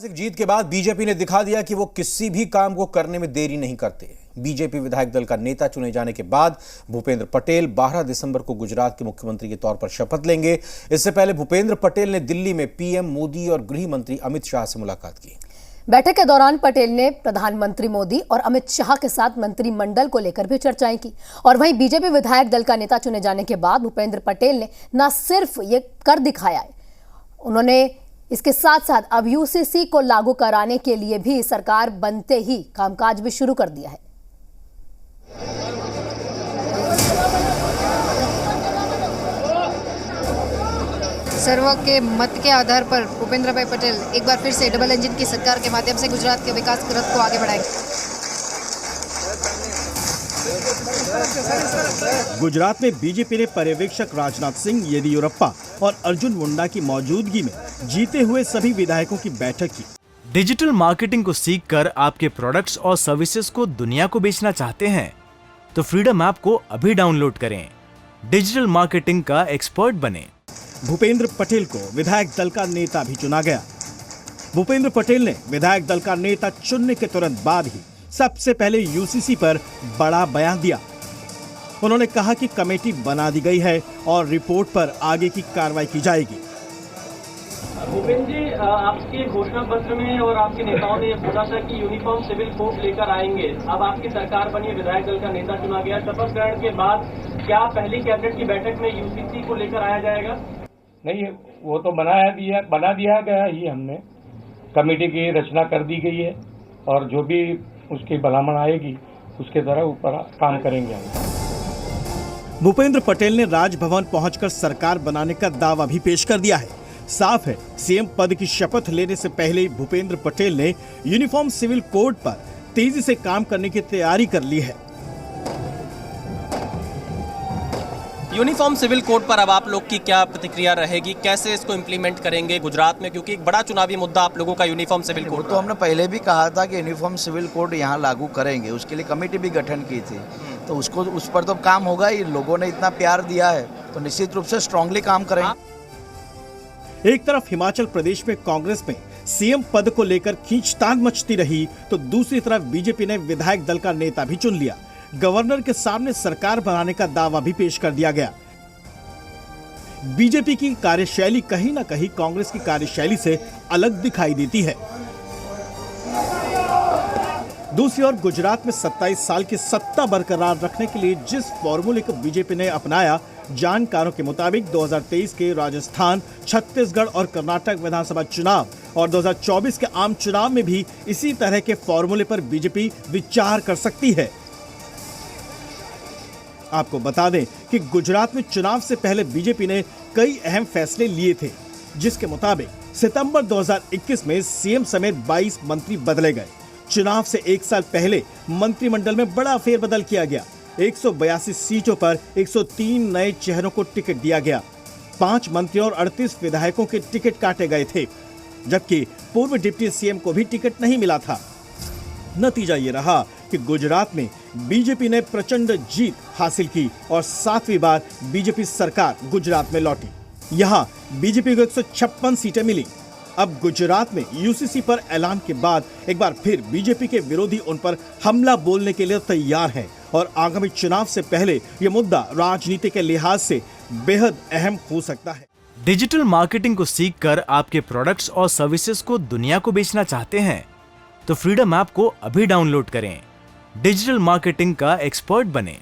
ऐतिहासिक जीत के बाद बीजेपी ने दिखा दिया कि वो किसी भी काम को करने में देरी नहीं करते। बीजेपी विधायक दल का नेता चुने जाने के बाद भूपेंद्र पटेल 12 दिसंबर को गुजरात के मुख्यमंत्री के तौर पर शपथ लेंगे। इससे पहले भूपेंद्र पटेल ने दिल्ली में पीएम मोदी और गृह मंत्री अमित शाह से मुलाकात की। बैठक के दौरान पटेल ने प्रधानमंत्री मोदी और अमित शाह के साथ मंत्रिमंडल को लेकर भी चर्चाएं की। और वहीं बीजेपी विधायक दल का नेता चुने जाने के बाद भूपेंद्र पटेल ने न सिर्फ ये कर दिखाया है, उन्होंने इसके साथ साथ अब यूसीसी को लागू कराने के लिए भी सरकार बनते ही कामकाज भी शुरू कर दिया है। सर्व के मत के आधार पर भूपेंद्र भाई पटेल एक बार फिर से डबल इंजन की सरकार के माध्यम से गुजरात के विकास रथ को आगे बढ़ाएंगे। गुजरात में बीजेपी ने पर्यवेक्षक राजनाथ सिंह, येदियुरप्पा और अर्जुन मुंडा की मौजूदगी में जीते हुए सभी विधायकों की बैठक की। डिजिटल मार्केटिंग को सीखकर आपके प्रोडक्ट्स और सर्विसेज को दुनिया को बेचना चाहते हैं तो फ्रीडम ऐप को अभी डाउनलोड करें। डिजिटल मार्केटिंग का एक्सपर्ट बने। भूपेंद्र पटेल को विधायक दल का नेता भी चुना गया। भूपेंद्र पटेल ने विधायक दल का नेता चुनने के तुरंत बाद ही सबसे पहले यूसीसी पर बड़ा बयान दिया। उन्होंने कहा कि कमेटी बना दी गई है और रिपोर्ट पर आगे की कार्रवाई की जाएगी। भूपेंद्र जी, आपके घोषणा पत्र में और आपके नेताओं ने बोला था कि यूनिफॉर्म सिविल कोड लेकर आएंगे। अब आपकी सरकार बनी, विधायक दल का नेता चुना गया। शपथ ग्रहण के बाद क्या पहली कैबिनेट की बैठक में यूसीसी को लेकर आया जाएगा? नहीं, वो तो बना दिया गया ही। हमने कमेटी की रचना कर दी गई है और जो भी उसकी भलामण आएगी उसके द्वारा ऊपर काम करेंगे हम। भूपेंद्र पटेल ने राजभवन पहुंचकर सरकार बनाने का दावा भी पेश कर दिया है। साफ है, सीएम पद की शपथ लेने से पहले भूपेंद्र पटेल ने यूनिफॉर्म सिविल कोड पर तेजी से काम करने की तैयारी कर ली है। यूनिफॉर्म सिविल कोड पर अब आप लोग की क्या प्रतिक्रिया रहेगी? कैसे इसको इम्प्लीमेंट करेंगे गुजरात में, क्योंकि एक बड़ा चुनावी मुद्दा आप लोगों का यूनिफॉर्म सिविल कोड। तो हमने पहले भी कहा था कि यूनिफॉर्म सिविल कोड यहाँ लागू करेंगे, उसके लिए कमेटी भी गठन की थी, तो उस पर तो काम होगा ही। लोगों ने इतना प्यार दिया है तो निश्चित रूप से स्ट्रांगली काम करेंगे। एक तरफ हिमाचल प्रदेश में कांग्रेस में सीएम पद को लेकर खींचतान मचती रही तो दूसरी तरफ बीजेपी ने विधायक दल का नेता भी चुन लिया। गवर्नर के सामने सरकार बनाने का दावा भी पेश कर दिया गया। बीजेपी की कार्यशैली कहीं ना कहीं कांग्रेस की कार्यशैली से अलग दिखाई देती है। दूसरी ओर गुजरात में 27 साल की सत्ता बरकरार रखने के लिए जिस फॉर्मूले को बीजेपी ने अपनाया, जानकारों के मुताबिक 2023 के राजस्थान, छत्तीसगढ़ और कर्नाटक विधानसभा चुनाव और 2024 के आम चुनाव में भी इसी तरह के फॉर्मूले पर बीजेपी विचार कर सकती है। आपको बता दें कि गुजरात में चुनाव से पहले बीजेपी ने कई अहम फैसले लिए थे, जिसके मुताबिक सितंबर 2021 में सीएम समेत 22 मंत्री बदले गए। चुनाव से एक साल पहले मंत्रिमंडल में बड़ा फेरबदल किया गया। 182 सीटों पर 103 नए चेहरों को टिकट दिया गया। 5 मंत्रियों और 38 विधायकों के टिकट काटे गए थे, जबकि पूर्व डिप्टी सीएम को भी टिकट नहीं मिला था। नतीजा ये रहा कि गुजरात में बीजेपी ने प्रचंड जीत हासिल की और 7वीं बार बीजेपी सरकार गुजरात में लौटी। यहाँ बीजेपी को 156 सीटें मिली। अब गुजरात में यूसीसी पर ऐलान के बाद एक बार फिर बीजेपी के विरोधी उन पर हमला बोलने के लिए तैयार हैं और आगामी चुनाव से पहले ये मुद्दा राजनीति के लिहाज से बेहद अहम हो सकता है। डिजिटल मार्केटिंग को सीखकर आपके प्रोडक्ट्स और सर्विसेज को दुनिया को बेचना चाहते हैं तो फ्रीडम ऐप को अभी डाउनलोड करें। डिजिटल मार्केटिंग का एक्सपर्ट बने।